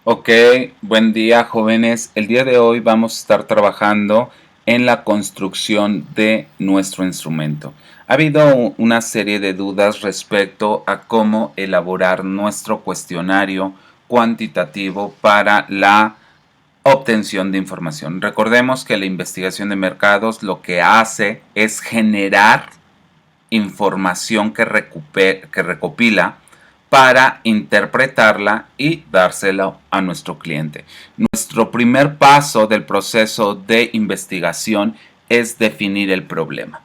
Ok, buen día jóvenes. El día de hoy vamos a estar trabajando en la construcción de nuestro instrumento. Ha habido una serie de dudas respecto a cómo elaborar nuestro cuestionario cuantitativo para la obtención de información. Recordemos que la investigación de mercados lo que hace es generar información que recopila para interpretarla y dársela a nuestro cliente. Nuestro primer paso del proceso de investigación es definir el problema.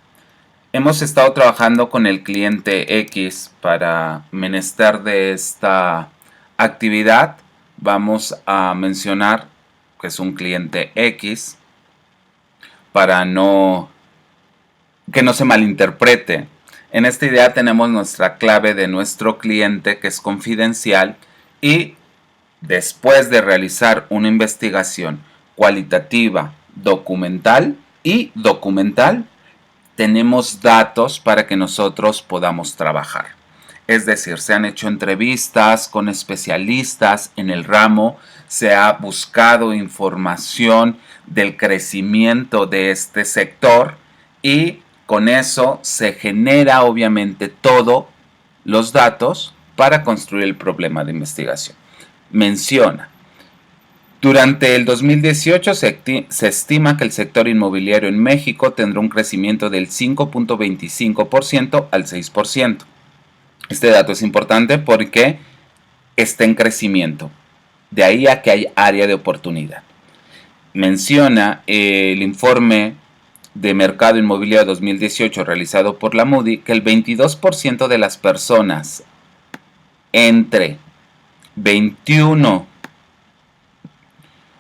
Hemos estado trabajando con el cliente X para menester de esta actividad. Vamos a mencionar que es un cliente X para que no se malinterprete. En esta idea tenemos nuestra clave de nuestro cliente que es confidencial y después de realizar una investigación cualitativa, documental, tenemos datos para que nosotros podamos trabajar. Es decir, se han hecho entrevistas con especialistas en el ramo, se ha buscado información del crecimiento de este sector y con eso se genera obviamente todos los datos para construir el problema de investigación. Menciona, durante el 2018 se estima que el sector inmobiliario en México tendrá un crecimiento del 5.25% al 6%. Este dato es importante porque está en crecimiento. De ahí a que hay área de oportunidad. Menciona el informe de mercado inmobiliario 2018 realizado por la Moody que el 22% de las personas entre 21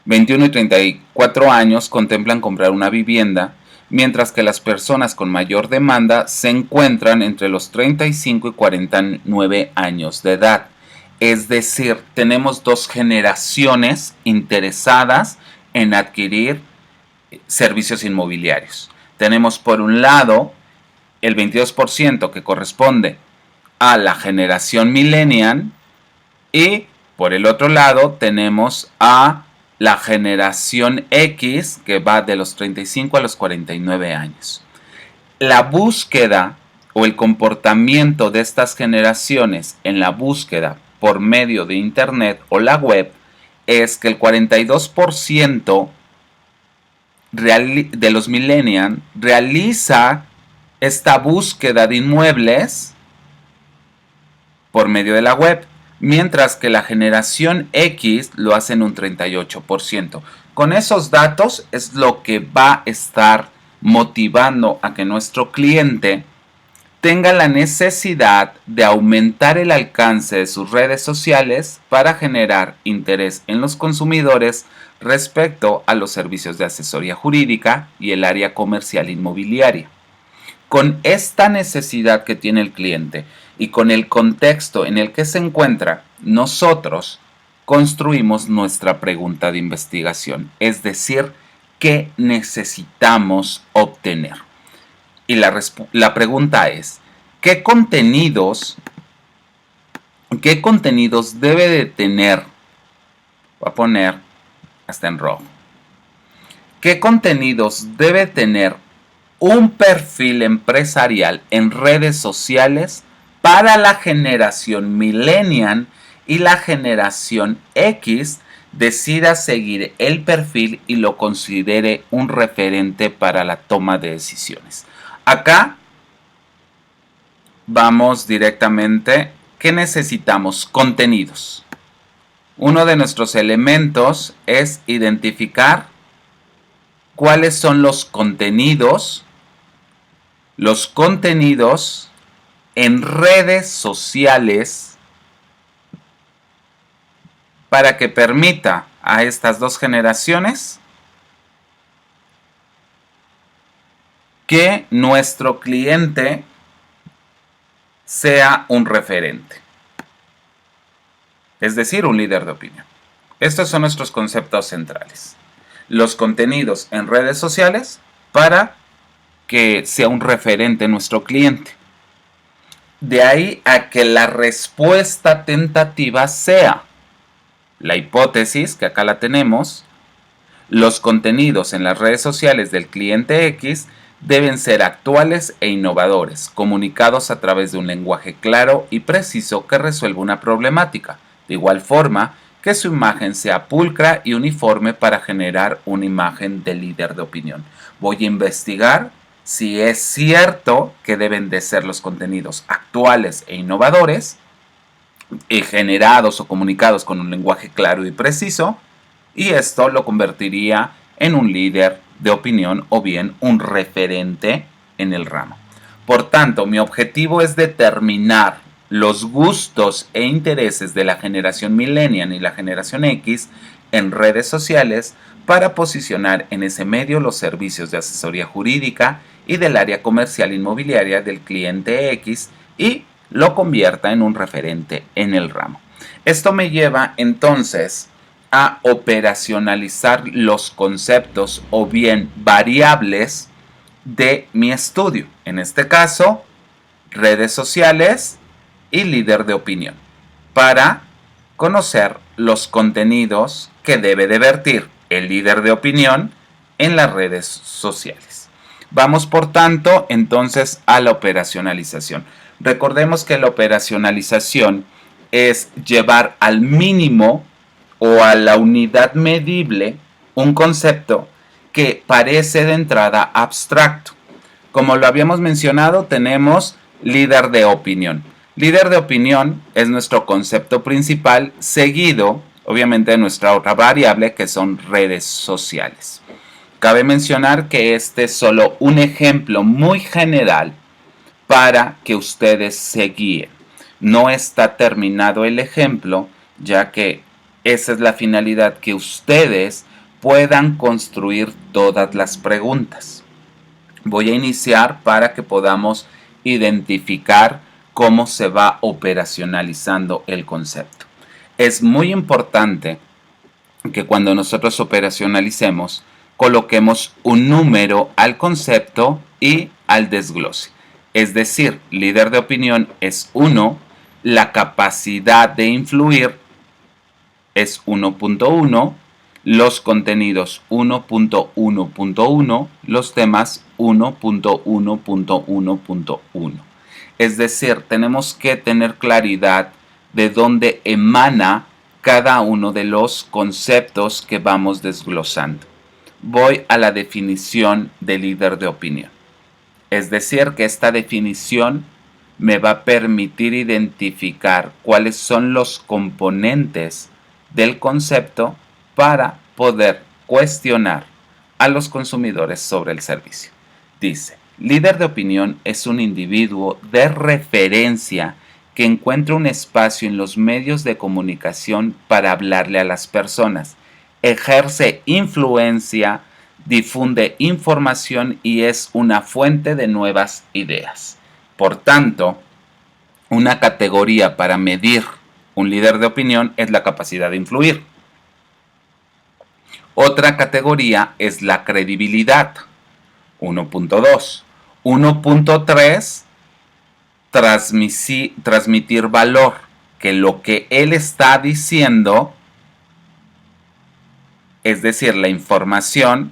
y 34 años contemplan comprar una vivienda, mientras que las personas con mayor demanda se encuentran entre los 35 y 49 años de edad. Es decir, tenemos dos generaciones interesadas en adquirir servicios inmobiliarios. Tenemos por un lado el 22% que corresponde a la generación millennial y por el otro lado tenemos a la generación X que va de los 35 a los 49 años. La búsqueda o el comportamiento de estas generaciones en la búsqueda por medio de internet o la web es que el 42% de los millennials realiza esta búsqueda de inmuebles por medio de la web, mientras que la generación X lo hace en un 38%. Con esos datos es lo que va a estar motivando a que nuestro cliente tenga la necesidad de aumentar el alcance de sus redes sociales para generar interés en los consumidores respecto a los servicios de asesoría jurídica y el área comercial inmobiliaria. Con esta necesidad que tiene el cliente y con el contexto en el que se encuentra, nosotros construimos nuestra pregunta de investigación, es decir, ¿qué necesitamos obtener? Y la pregunta es, ¿qué contenidos debe de tener? Voy a poner hasta en rojo. ¿Qué contenidos debe tener un perfil empresarial en redes sociales para la generación millennial y la generación X decida seguir el perfil y lo considere un referente para la toma de decisiones? Acá vamos directamente. ¿Qué necesitamos? Contenidos. Uno de nuestros elementos es identificar cuáles son los contenidos en redes sociales para que permita a estas dos generaciones que nuestro cliente sea un referente, es decir, un líder de opinión. Estos son nuestros conceptos centrales. Los contenidos en redes sociales para que sea un referente nuestro cliente. De ahí a que la respuesta tentativa sea La hipótesis, que acá la tenemos, los contenidos en las redes sociales del cliente X deben ser actuales e innovadores, comunicados a través de un lenguaje claro y preciso que resuelva una problemática. De igual forma, que su imagen sea pulcra y uniforme para generar una imagen de líder de opinión. Voy a investigar si es cierto que deben de ser los contenidos actuales e innovadores, generados o comunicados con un lenguaje claro y preciso, y esto lo convertiría en un líder de opinión o bien un referente en el ramo. Por tanto, mi objetivo es determinar los gustos e intereses de la generación millennial y la generación X en redes sociales para posicionar en ese medio los servicios de asesoría jurídica y del área comercial inmobiliaria del cliente X y lo convierta en un referente en el ramo. Esto me lleva entonces a operacionalizar los conceptos o bien variables de mi estudio. En este caso, redes sociales y líder de opinión, para conocer los contenidos que debe de vertir el líder de opinión en las redes sociales. Vamos por tanto entonces a la operacionalización. Recordemos que la operacionalización es llevar al mínimo o a la unidad medible un concepto que parece de entrada abstracto. Como lo habíamos mencionado, tenemos líder de opinión. Líder de opinión es nuestro concepto principal, seguido obviamente de nuestra otra variable que son redes sociales. Cabe mencionar que este es solo un ejemplo muy general para que ustedes se guíen. No está terminado el ejemplo, ya que esa es la finalidad, que ustedes puedan construir todas las preguntas. Voy a iniciar para que podamos identificar cómo se va operacionalizando el concepto. Es muy importante que cuando nosotros operacionalicemos, coloquemos un número al concepto y al desglose. Es decir, líder de opinión es 1, la capacidad de influir es 1.1, los contenidos 1.1.1, los temas 1.1.1.1. Es decir, tenemos que tener claridad de dónde emana cada uno de los conceptos que vamos desglosando. Voy a la definición de líder de opinión. Es decir, que esta definición me va a permitir identificar cuáles son los componentes del concepto para poder cuestionar a los consumidores sobre el servicio. Dice, líder de opinión es un individuo de referencia que encuentra un espacio en los medios de comunicación para hablarle a las personas, ejerce influencia, difunde información y es una fuente de nuevas ideas. Por tanto, una categoría para medir un líder de opinión es la capacidad de influir. Otra categoría es la credibilidad, 1.2. 1.3, transmitir valor, que lo que él está diciendo, es decir, la información,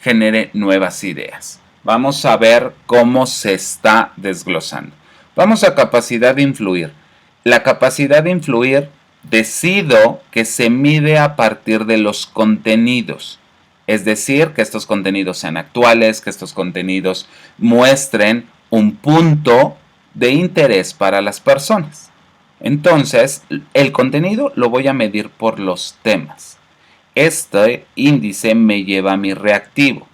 genere nuevas ideas. Vamos a ver cómo se está desglosando. Vamos a capacidad de influir. La capacidad de influir decido que se mide a partir de los contenidos. Es decir, que estos contenidos sean actuales, que estos contenidos muestren un punto de interés para las personas. Entonces, el contenido lo voy a medir por los temas. Este índice me lleva a mi reactivo.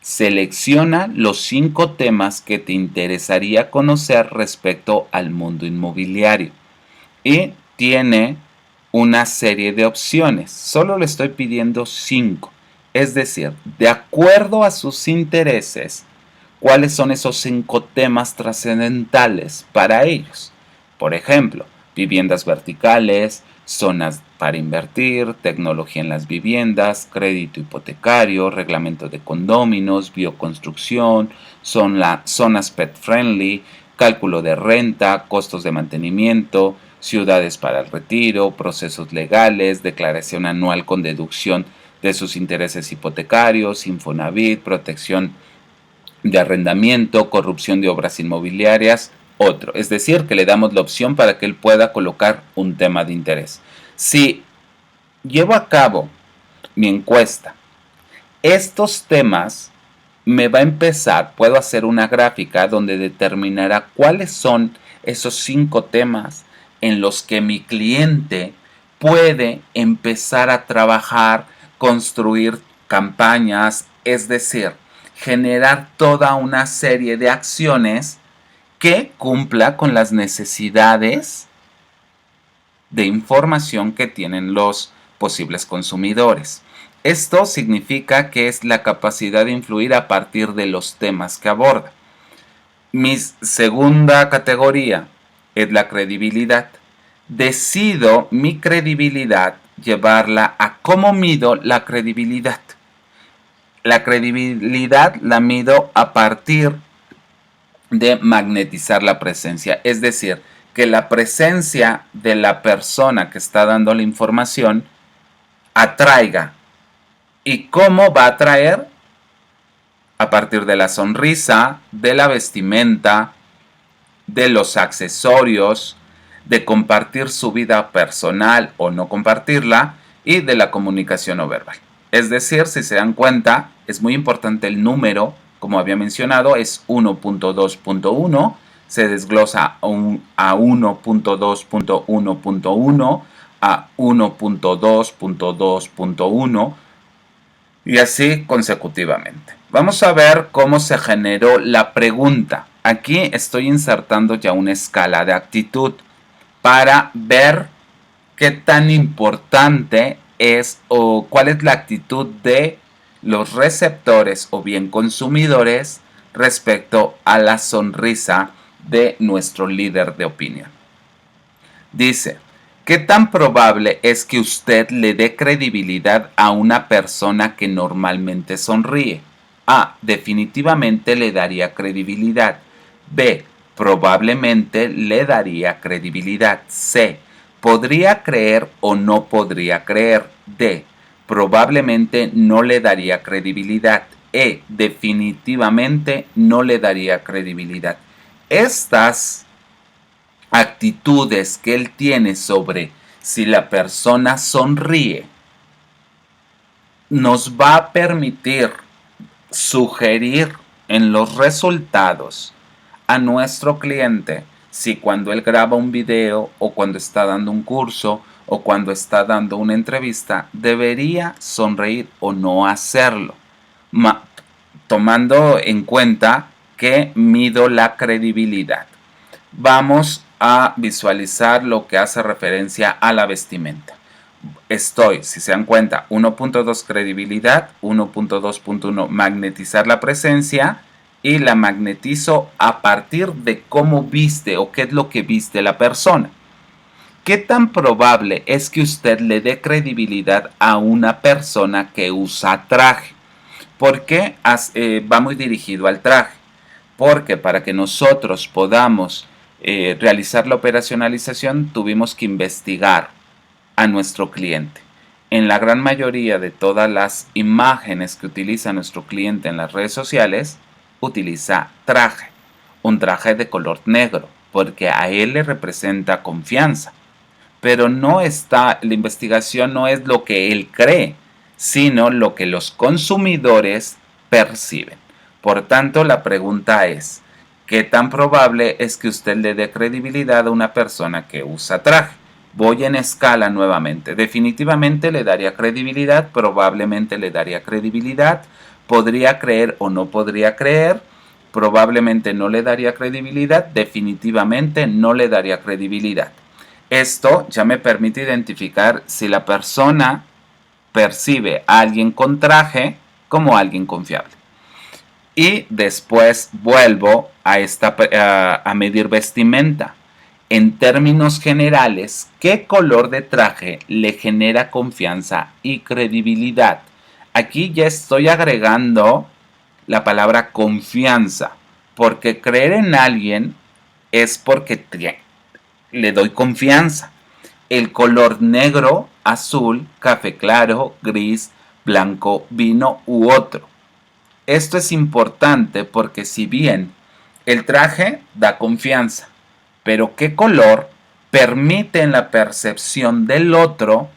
Selecciona los 5 temas que te interesaría conocer respecto al mundo inmobiliario. Y tiene una serie de opciones. Solo le estoy pidiendo 5. Es decir, de acuerdo a sus intereses, ¿cuáles son esos 5 temas trascendentales para ellos? Por ejemplo, viviendas verticales, zonas para invertir, tecnología en las viviendas, crédito hipotecario, reglamento de condóminos, bioconstrucción, zonas pet friendly, cálculo de renta, costos de mantenimiento, ciudades para el retiro, procesos legales, declaración anual con deducción de sus intereses hipotecarios, Infonavit, protección de arrendamiento, corrupción de obras inmobiliarias, otro. Es decir, que le damos la opción para que él pueda colocar un tema de interés. Si llevo a cabo mi encuesta, estos temas me va a empezar, puedo hacer una gráfica donde determinará cuáles son esos 5 temas en los que mi cliente puede empezar a trabajar, construir campañas, es decir, generar toda una serie de acciones que cumpla con las necesidades de información que tienen los posibles consumidores. Esto significa que es la capacidad de influir a partir de los temas que aborda. Mi segunda categoría es la credibilidad. Decido mi credibilidad llevarla a cómo mido la credibilidad. La credibilidad la mido a partir de magnetizar la presencia, es decir, que la presencia de la persona que está dando la información atraiga. ¿Y cómo va a atraer? A partir de la sonrisa, de la vestimenta, de los accesorios, de compartir su vida personal o no compartirla y de la comunicación no verbal. Es decir, si se dan cuenta, es muy importante el número, como había mencionado, es 1.2.1, se desglosa a 1.2.1.1, a 1.2.2.1 y así consecutivamente. Vamos a ver cómo se generó la pregunta. Aquí estoy insertando ya una escala de actitud para ver qué tan importante es o cuál es la actitud de los receptores o bien consumidores respecto a la sonrisa de nuestro líder de opinión. Dice, ¿qué tan probable es que usted le dé credibilidad a una persona que normalmente sonríe? A. Definitivamente le daría credibilidad. B. Probablemente le daría credibilidad. C. Podría creer o no podría creer. D. Probablemente no le daría credibilidad. E. Definitivamente no le daría credibilidad. Estas actitudes que él tiene sobre si la persona sonríe nos va a permitir sugerir en los resultados a nuestro cliente si cuando él graba un video o cuando está dando un curso o cuando está dando una entrevista debería sonreír o no hacerlo, tomando en cuenta que mido la credibilidad. Vamos a visualizar lo que hace referencia a la vestimenta. Estoy, si se dan cuenta, 1.2 credibilidad, 1.2.1 magnetizar la presencia y la magnetizo a partir de cómo viste o qué es lo que viste la persona. ¿Qué tan probable es que usted le dé credibilidad a una persona que usa traje? Porque va muy dirigido al traje. Porque para que nosotros podamos realizar la operacionalización tuvimos que investigar a nuestro cliente. En la gran mayoría de todas las imágenes que utiliza nuestro cliente en las redes sociales, utiliza traje, un traje de color negro, porque a él le representa confianza. Pero no está, la investigación no es lo que él cree, sino lo que los consumidores perciben. Por tanto, la pregunta es, ¿qué tan probable es que usted le dé credibilidad a una persona que usa traje? Voy en escala nuevamente. Definitivamente le daría credibilidad, probablemente le daría credibilidad, podría creer o no podría creer, probablemente no le daría credibilidad, definitivamente no le daría credibilidad. Esto ya me permite identificar si la persona percibe a alguien con traje como alguien confiable. Y después vuelvo a medir vestimenta. En términos generales, ¿qué color de traje le genera confianza y credibilidad? Aquí ya estoy agregando la palabra confianza, porque creer en alguien es porque le doy confianza. El color negro, azul, café claro, gris, blanco, vino u otro. Esto es importante porque si bien el traje da confianza, pero qué color permite en la percepción del otro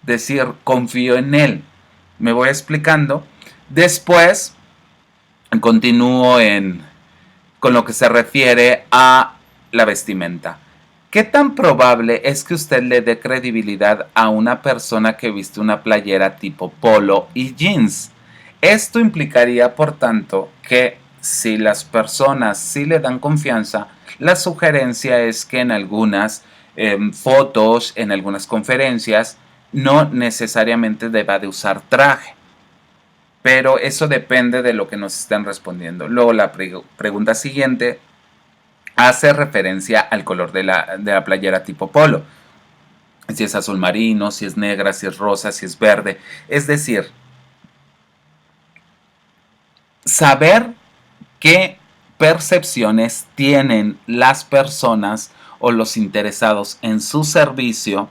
decir confío en él. Me voy explicando. Después continúo con lo que se refiere a la vestimenta. ¿Qué tan probable es que usted le dé credibilidad a una persona que viste una playera tipo polo y jeans? Esto implicaría, por tanto, que si las personas sí le dan confianza, la sugerencia es que en algunas fotos, en algunas conferencias, no necesariamente deba de usar traje. Pero eso depende de lo que nos estén respondiendo. Luego la pregunta siguiente hace referencia al color de la playera tipo polo. Si es azul marino, si es negra, si es rosa, si es verde. Es decir, saber qué percepciones tienen las personas o los interesados en su servicio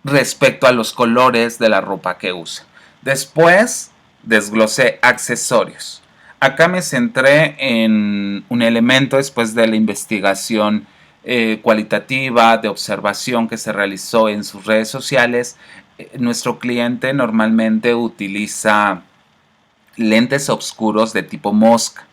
respecto a los colores de la ropa que usa. Después desglosé accesorios. Acá me centré en un elemento después de la investigación cualitativa de observación que se realizó en sus redes sociales. Nuestro cliente normalmente utiliza lentes oscuros de tipo mosca,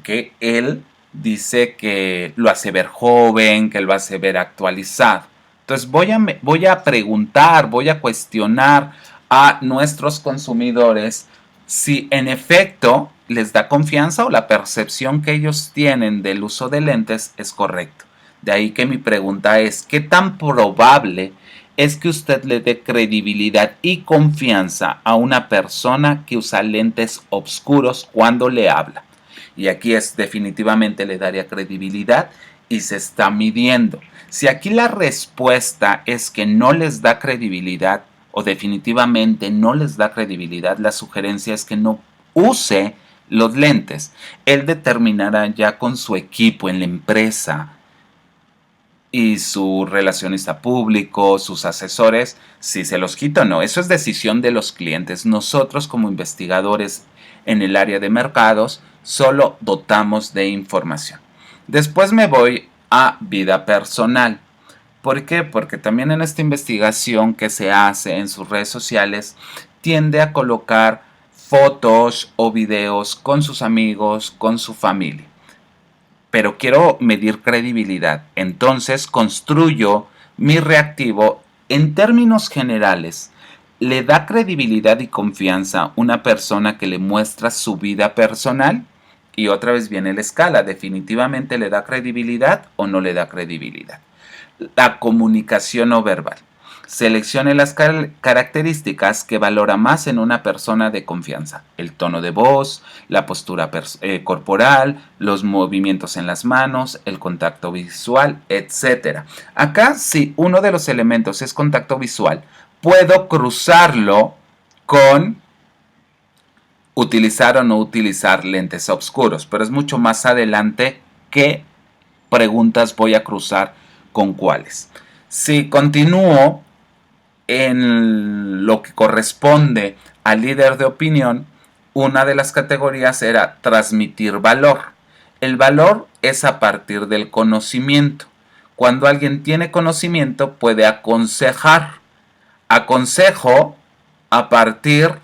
que él dice que lo hace ver joven, que lo hace ver actualizado. Entonces voy a preguntar, voy a cuestionar a nuestros consumidores si en efecto les da confianza o la percepción que ellos tienen del uso de lentes es correcto. De ahí que mi pregunta es, ¿qué tan probable es que usted le dé credibilidad y confianza a una persona que usa lentes oscuros cuando le habla? Y aquí es definitivamente le daría credibilidad y se está midiendo. Si aquí la respuesta es que no les da credibilidad o definitivamente no les da credibilidad, la sugerencia es que no use los lentes. Él determinará ya con su equipo en la empresa y su relacionista público, sus asesores, si se los quita o no. Eso es decisión de los clientes. Nosotros como investigadores en el área de mercados solo dotamos de información. Después me voy a vida personal. ¿Por qué? Porque también en esta investigación que se hace en sus redes sociales tiende a colocar fotos o videos con sus amigos, con su familia. Pero quiero medir credibilidad. Entonces construyo mi reactivo en términos generales. ¿Le da credibilidad y confianza una persona que le muestra su vida personal? Y otra vez viene la escala. ¿Definitivamente le da credibilidad o no le da credibilidad? La comunicación no verbal. Seleccione las características que valora más en una persona de confianza. El tono de voz, la postura corporal, los movimientos en las manos, el contacto visual, etc. Acá, si uno de los elementos es contacto visual, puedo cruzarlo con utilizar o no utilizar lentes oscuros, pero es mucho más adelante qué preguntas voy a cruzar con cuáles. Si continúo en lo que corresponde al líder de opinión, una de las categorías era transmitir valor. El valor es a partir del conocimiento. Cuando alguien tiene conocimiento puede aconsejar. Aconsejo a partir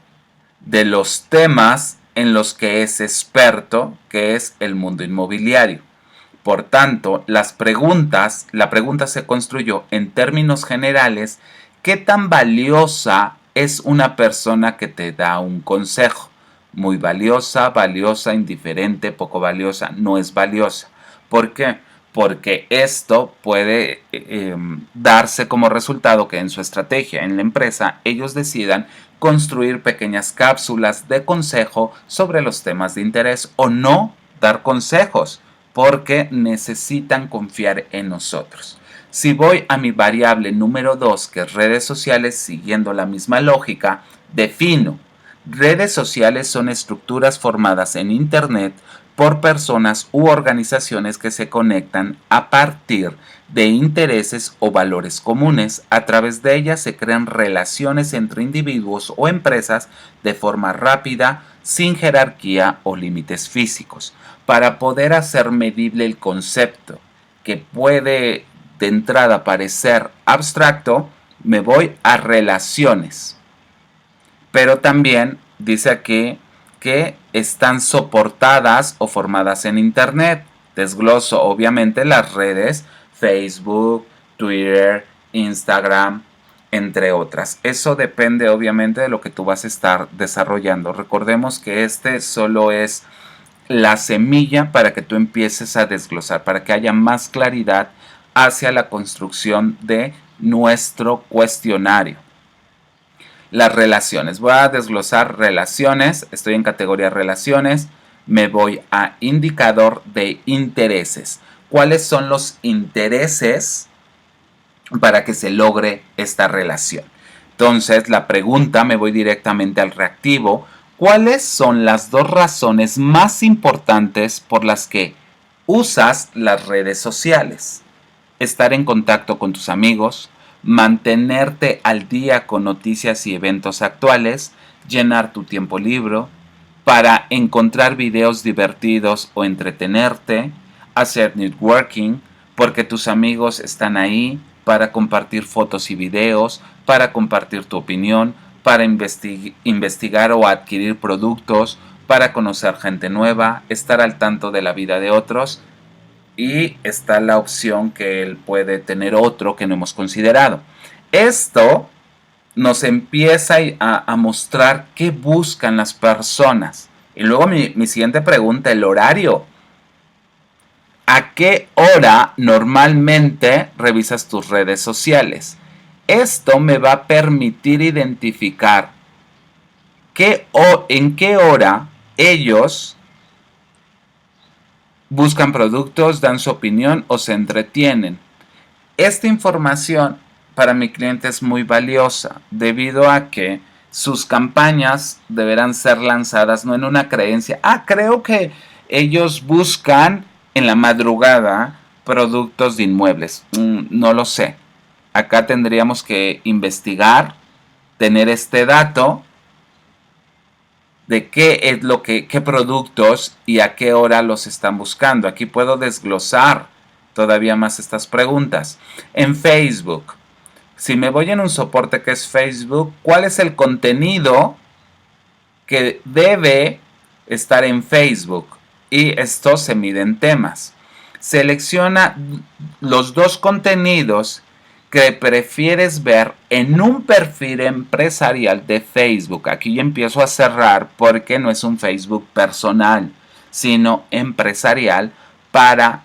de los temas en los que es experto, que es el mundo inmobiliario. Por tanto, la pregunta se construyó en términos generales. ¿Qué tan valiosa es una persona que te da un consejo? Muy valiosa, valiosa, indiferente, poco valiosa, no es valiosa. ¿Por qué? Porque esto puede darse como resultado que en su estrategia, en la empresa, ellos decidan construir pequeñas cápsulas de consejo sobre los temas de interés o no dar consejos, porque necesitan confiar en nosotros. Si voy a mi variable número 2, que es redes sociales, siguiendo la misma lógica, defino. Redes sociales son estructuras formadas en Internet por personas u organizaciones que se conectan a partir de intereses o valores comunes. A través de ellas se crean relaciones entre individuos o empresas de forma rápida, sin jerarquía o límites físicos. Para poder hacer medible el concepto, que puede de entrada parecer abstracto, me voy a relaciones. Pero también dice aquí que están soportadas o formadas en Internet. Desgloso obviamente las redes Facebook, Twitter, Instagram, entre otras. Eso depende obviamente de lo que tú vas a estar desarrollando. Recordemos que este solo es la semilla para que tú empieces a desglosar, para que haya más claridad hacia la construcción de nuestro cuestionario. Las relaciones. Voy a desglosar relaciones. Estoy en categoría relaciones. Me voy a indicador de intereses. ¿Cuáles son los intereses para que se logre esta relación? Entonces, la pregunta, me voy directamente al reactivo. ¿Cuáles son las dos razones más importantes por las que usas las redes sociales? Estar en contacto con tus amigos, mantenerte al día con noticias y eventos actuales, llenar tu tiempo libre, para encontrar videos divertidos o entretenerte, hacer networking, porque tus amigos están ahí para compartir fotos y videos, para compartir tu opinión, para investigar o adquirir productos, para conocer gente nueva, estar al tanto de la vida de otros. Y está la opción que él puede tener otro que no hemos considerado. Esto nos empieza a mostrar qué buscan las personas. Y luego mi siguiente pregunta, el horario. ¿A qué hora normalmente revisas tus redes sociales? Esto me va a permitir identificar en qué hora ellos buscan productos, dan su opinión o se entretienen. Esta información para mi cliente es muy valiosa debido a que sus campañas deberán ser lanzadas no en una creencia. Creo que ellos buscan en la madrugada productos de inmuebles. No lo sé. Acá tendríamos que investigar, tener este dato de qué productos y a qué hora los están buscando. Aquí puedo desglosar todavía más estas preguntas. En Facebook, si me voy en un soporte que es Facebook, ¿cuál es el contenido que debe estar en Facebook? Y esto se mide en temas. Selecciona los dos contenidos que prefieres ver en un perfil empresarial de Facebook. Aquí ya empiezo a cerrar porque no es un Facebook personal, sino empresarial para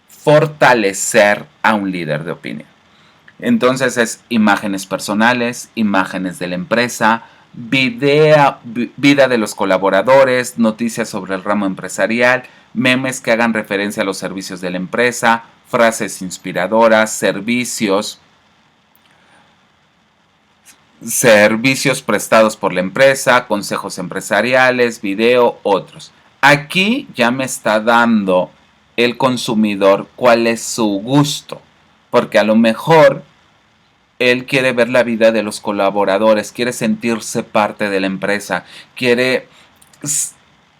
fortalecer a un líder de opinión. Entonces es imágenes personales, imágenes de la empresa, vida de los colaboradores, noticias sobre el ramo empresarial, memes que hagan referencia a los servicios de la empresa, frases inspiradoras, servicios prestados por la empresa, consejos empresariales, video, otros. Aquí ya me está dando el consumidor cuál es su gusto, porque a lo mejor él quiere ver la vida de los colaboradores, quiere sentirse parte de la empresa, quiere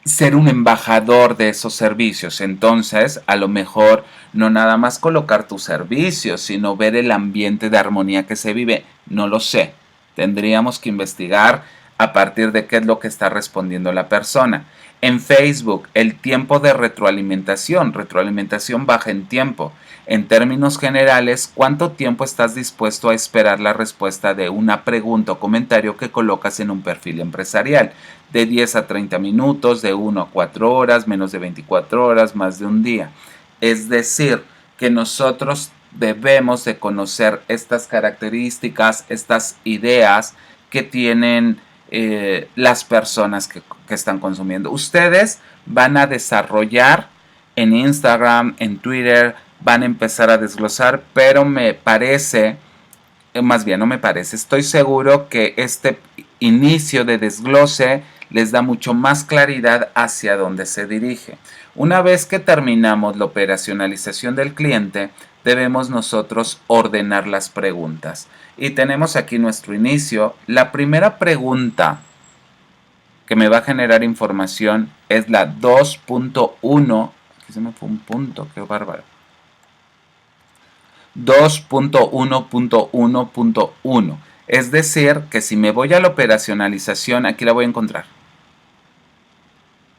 ser un embajador de esos servicios. Entonces, a lo mejor no nada más colocar tus servicios, sino ver el ambiente de armonía que se vive. No lo sé. Tendríamos que investigar a partir de qué es lo que está respondiendo la persona. En Facebook, el tiempo de retroalimentación baja en tiempo. En términos generales, ¿cuánto tiempo estás dispuesto a esperar la respuesta de una pregunta o comentario que colocas en un perfil empresarial? De 10 a 30 minutos, de 1 a 4 horas, menos de 24 horas, más de un día. Es decir, que nosotros debemos de conocer estas características, estas ideas que tienen las personas que están consumiendo. Ustedes van a desarrollar en Instagram, en Twitter, van a empezar a desglosar, pero me parece, más bien no me parece, estoy seguro que este inicio de desglose les da mucho más claridad hacia dónde se dirige. Una vez que terminamos la operacionalización del cliente, debemos nosotros ordenar las preguntas. Y tenemos aquí nuestro inicio. La primera pregunta que me va a generar información es la 2.1. Aquí se me fue un punto, qué bárbaro. 2.1.1.1. Es decir, que si me voy a la operacionalización, aquí la voy a encontrar.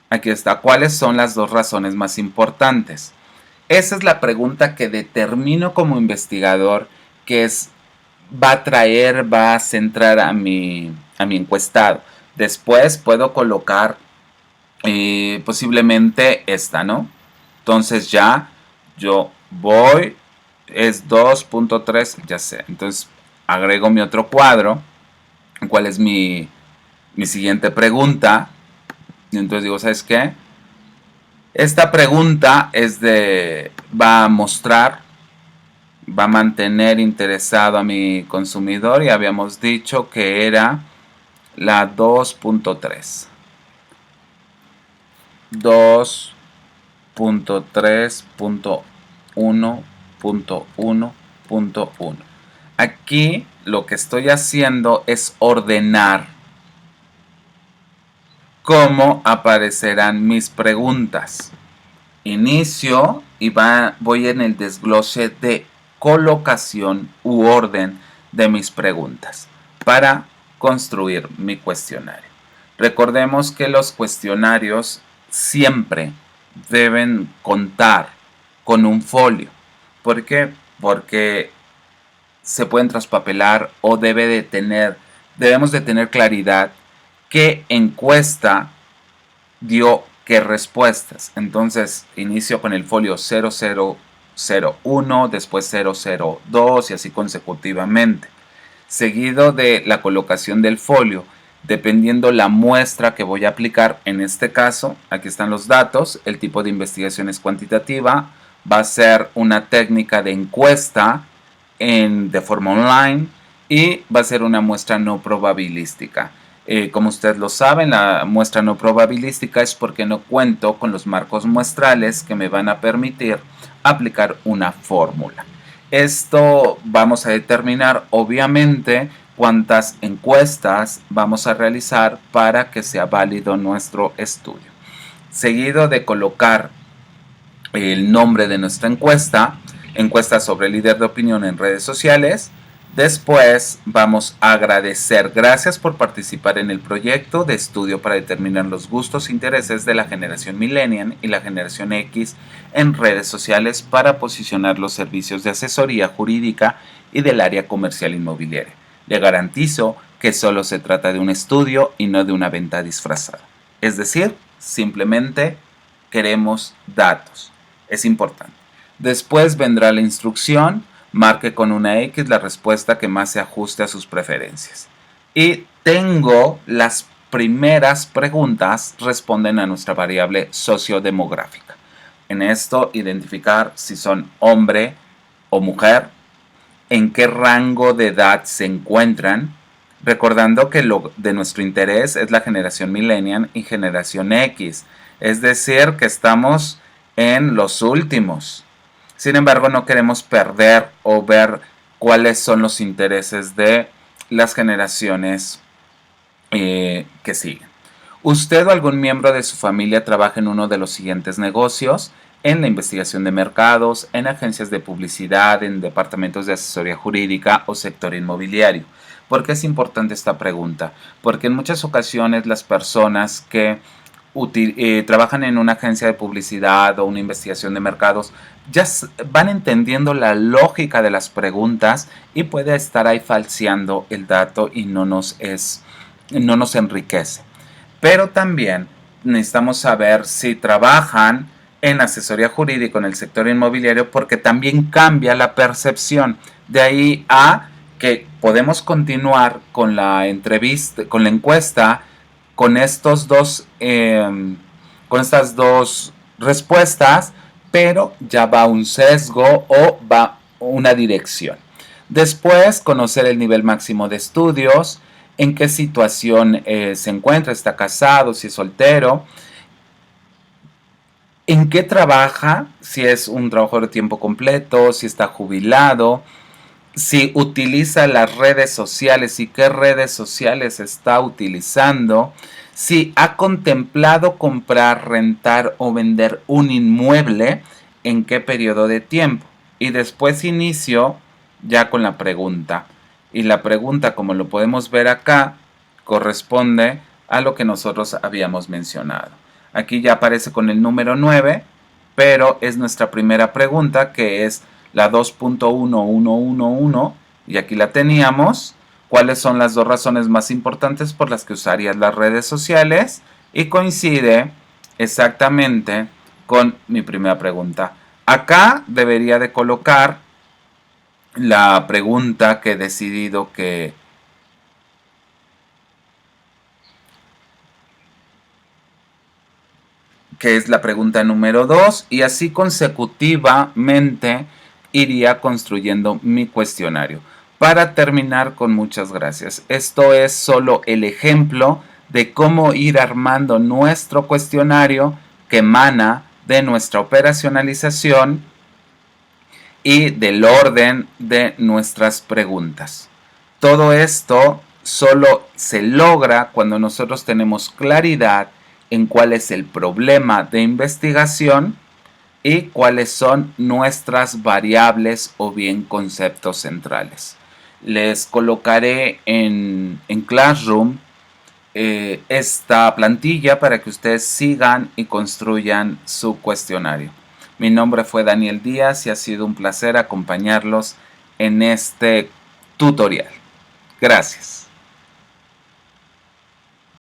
Aquí está. ¿Cuáles son las dos razones más importantes? Esa es la pregunta que determino como investigador, que va a traer, va a centrar a mi encuestado. Después puedo colocar posiblemente esta, ¿no? Entonces ya yo voy, es 2.3, ya sé. Entonces agrego mi otro cuadro. ¿Cuál es mi siguiente pregunta? Y entonces digo, ¿sabes qué? Esta pregunta va a mostrar, va a mantener interesado a mi consumidor y habíamos dicho que era la 2.3. 2.3.1.1.1. Aquí lo que estoy haciendo es ordenar cómo aparecerán mis preguntas. Inicio y voy en el desglose de colocación u orden de mis preguntas para construir mi cuestionario. Recordemos que los cuestionarios siempre deben contar con un folio. ¿Por qué? Porque se pueden traspapelar o debemos de tener claridad qué encuesta dio qué respuestas. Entonces inicio con el folio 0001, después 002 y así consecutivamente. Seguido de la colocación del folio, dependiendo la muestra que voy a aplicar. En este caso, aquí están los datos. El tipo de investigación es cuantitativa. Va a ser una técnica de encuesta de forma online y va a ser una muestra no probabilística. Como ustedes lo saben, la muestra no probabilística es porque no cuento con los marcos muestrales que me van a permitir aplicar una fórmula. Esto vamos a determinar obviamente cuántas encuestas vamos a realizar para que sea válido nuestro estudio. Seguido de colocar el nombre de nuestra encuesta sobre el líder de opinión en redes sociales. Después vamos a agradecer, gracias por participar en el proyecto de estudio para determinar los gustos e intereses de la generación Millennial y la generación X en redes sociales para posicionar los servicios de asesoría jurídica y del área comercial inmobiliaria. Le garantizo que solo se trata de un estudio y no de una venta disfrazada. Es decir, simplemente queremos datos. Es importante. Después vendrá la instrucción. Marque con una X la respuesta que más se ajuste a sus preferencias. Y tengo las primeras preguntas responden a nuestra variable sociodemográfica. En esto, identificar si son hombre o mujer, en qué rango de edad se encuentran, recordando que lo de nuestro interés es la generación Millennial y generación X, es decir, que estamos en los últimos. Sin embargo, no queremos perder o ver cuáles son los intereses de las generaciones que siguen. ¿Usted o algún miembro de su familia trabaja en uno de los siguientes negocios? En la investigación de mercados, en agencias de publicidad, en departamentos de asesoría jurídica o sector inmobiliario. ¿Por qué es importante esta pregunta? Porque en muchas ocasiones las personas que trabajan en una agencia de publicidad o una investigación de mercados ya van entendiendo la lógica de las preguntas y puede estar ahí falseando el dato y no nos enriquece. Pero también necesitamos saber si trabajan en asesoría jurídica en el sector inmobiliario, porque también cambia la percepción. De ahí a que podemos continuar con la entrevista, con la encuesta, con estas dos respuestas, pero ya va un sesgo o va una dirección. Después, conocer el nivel máximo de estudios, en qué situación se encuentra, está casado, si es soltero. en qué trabaja, si es un trabajador de tiempo completo, si está jubilado, si utiliza las redes sociales y qué redes sociales está utilizando, si ha contemplado comprar, rentar o vender un inmueble, en qué periodo de tiempo. Y después inicio ya con la pregunta. Y la pregunta, como lo podemos ver acá, corresponde a lo que nosotros habíamos mencionado. Aquí ya aparece con el número 9, pero es nuestra primera pregunta, que es la 2.1111, y aquí la teníamos. ¿Cuáles son las dos razones más importantes por las que usarías las redes sociales? Y coincide exactamente con mi primera pregunta. Acá debería de colocar la pregunta que he decidido que es la pregunta número 2, y así consecutivamente iría construyendo mi cuestionario. Para terminar, con muchas gracias. Esto es solo el ejemplo de cómo ir armando nuestro cuestionario que emana de nuestra operacionalización y del orden de nuestras preguntas. Todo esto solo se logra cuando nosotros tenemos claridad en cuál es el problema de investigación y cuáles son nuestras variables o bien conceptos centrales. Les colocaré en Classroom esta plantilla para que ustedes sigan y construyan su cuestionario. Mi nombre fue Daniel Díaz y ha sido un placer acompañarlos en este tutorial. Gracias.